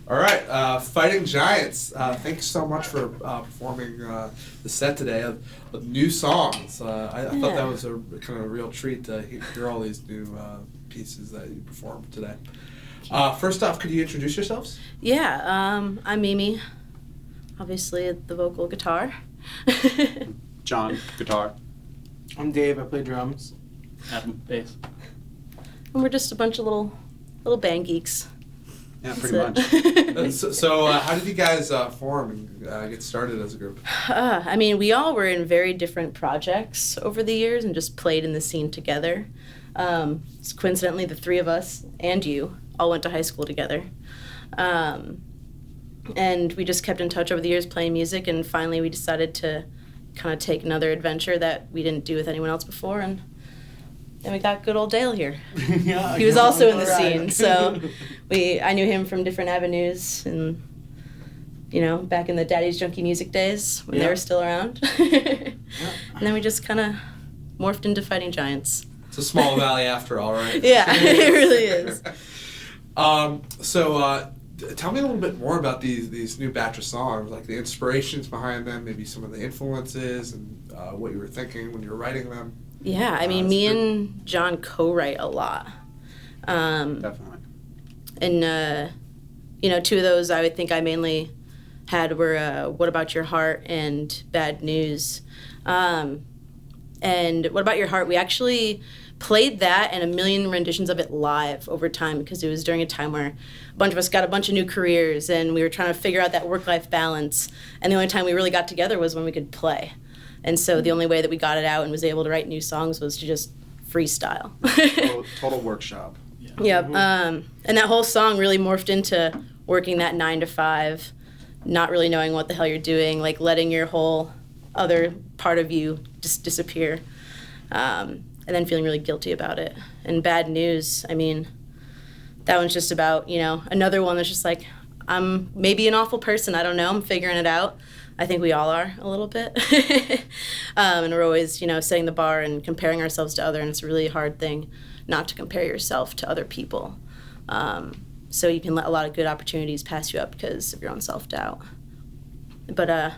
All right, Fighting Giants. Thanks so much for performing the set today of new songs. I thought that was a kind of a real treat to hear all these new pieces that you performed today. First off, could you introduce yourselves? Yeah, I'm Mimi, obviously the vocal guitar. John, guitar. I'm Dave, I play drums. Adam, bass. And we're just a bunch of little band geeks. Yeah, pretty much. So how did you guys form and get started as a group? I mean, we all were in very different projects over the years and just played in the scene together. Coincidentally, the three of us and you all went to high school together. And we just kept in touch over the years playing music, and finally we decided to kind of take another adventure that we didn't do with anyone else before, and then we got good old Dale here. Yeah, He was also in the scene, so I knew him from different avenues, and back in the Daddy's Junkie Music days when they were still around. And then we just kind of morphed into Fighting Giants. It's a small valley after all, right? Yeah, it really is. So tell me a little bit more about these new batch of songs, like the inspirations behind them, maybe some of the influences, and what you were thinking when you were writing them. Yeah, I mean, me and John co-write a lot. Definitely. And, two of those I would think I mainly had were What About Your Heart and Bad News. And What About Your Heart, we actually played that and a million renditions of it live over time, because it was during a time where a bunch of us got a bunch of new careers and we were trying to figure out that work-life balance. And the only time we really got together was when we could play. And so the only way that we got it out and was able to write new songs was to just freestyle. Total workshop. Yep. And that whole song really morphed into working that 9 to 5, not really knowing what the hell you're doing, like letting your whole other part of you just disappear, and then feeling really guilty about it. And Bad News, I mean, that one's just about, another one that's just like, I'm maybe an awful person, I don't know, I'm figuring it out. I think we all are a little bit. And we're always, setting the bar and comparing ourselves to others, and it's a really hard thing not to compare yourself to other people. So you can let a lot of good opportunities pass you up because of your own self-doubt. But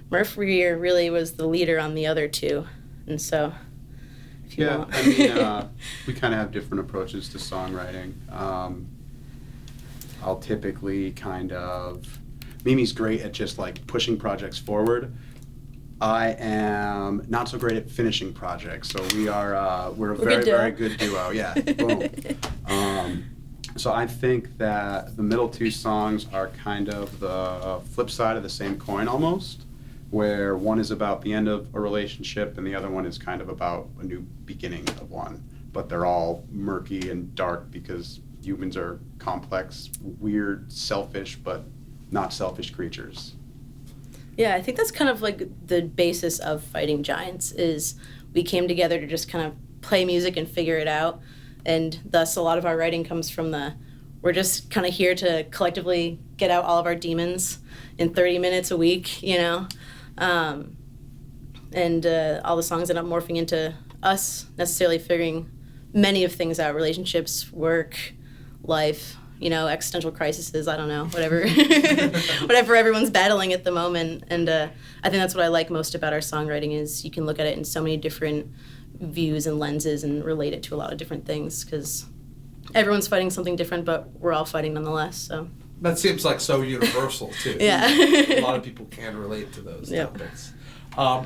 Murph Rear really was the leader on the other two, and so if you want. I mean, we kind of have different approaches to songwriting. I'll typically Mimi's great at just like pushing projects forward. I am not so great at finishing projects, so we're a very good duo. Yeah, boom. So I think that the middle two songs are kind of the flip side of the same coin almost, where one is about the end of a relationship and the other one is kind of about a new beginning of one. But they're all murky and dark because humans are complex, weird, selfish, but not selfish creatures. Yeah, I think that's kind of like the basis of Fighting Giants, is we came together to just kind of play music and figure it out. And thus a lot of our writing comes from we're just kind of here to collectively get out all of our demons in 30 minutes a week, And all the songs end up morphing into us necessarily figuring many of things out: relationships, work, life, existential crises, I don't know, whatever whatever everyone's battling at the moment. And I think that's what I like most about our songwriting, is you can look at it in so many different views and lenses and relate it to a lot of different things, because everyone's fighting something different, but we're all fighting nonetheless. So that seems like so universal too. Yeah. A lot of people can relate to those topics.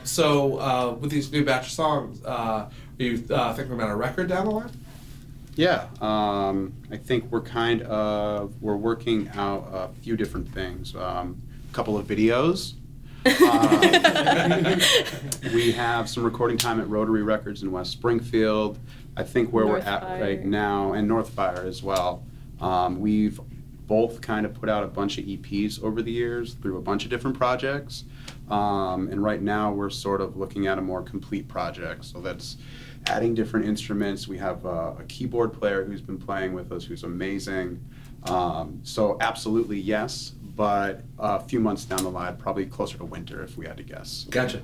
So with these new batch of songs, are you thinking about a record down the line? Yeah, I think we're working out a few different things. A couple of videos. We have some recording time at Rotary Records in West Springfield. I think where we're at right now, and Northfire as well. We've both kind of put out a bunch of EPs over the years through a bunch of different projects. And right now we're sort of looking at a more complete project. So that's adding different instruments. We have a keyboard player who's been playing with us who's amazing. So absolutely yes, but a few months down the line, probably closer to winter if we had to guess. Gotcha.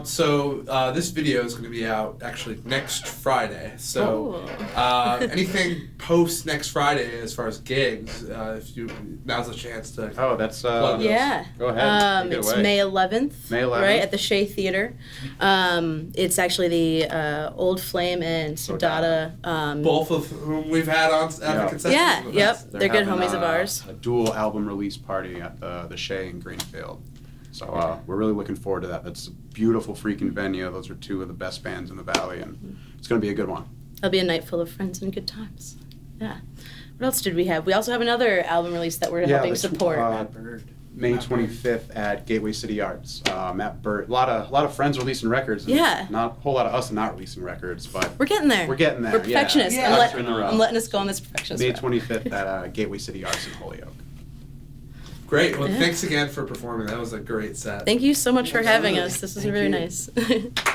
So this video is going to be out actually next Friday. So anything post next Friday as far as gigs, now's the chance to. Oh, that's plug those. Yeah. Go ahead. Take it It's away. May 11th. May 11th. Right at the Shea Theater. It's actually the Old Flame and Sodata. Both of whom we've had on Advocate Sessions. Yeah. in the Yep. past. They're good having homies of ours. A dual album release party at the Shea in Greenfield. So we're really looking forward to that. That's a beautiful freaking venue. Those are two of the best bands in the Valley, and it's going to be a good one. It'll be a night full of friends and good times. Yeah. What else did we have? We also have another album release that we're helping support. May 25th at Gateway City Arts. Matt Burt, a lot of friends releasing records. And Yeah. Not a whole lot of us not releasing records, but We're getting there. we're getting there. We're perfectionists. Yeah. I'm letting us go on this perfectionist May route. 25th at Gateway City Arts in Holyoke. Great. Well, Yeah. thanks again for performing. That was a great set. Thank you so much for having Absolutely. us. This was Thank very you. nice.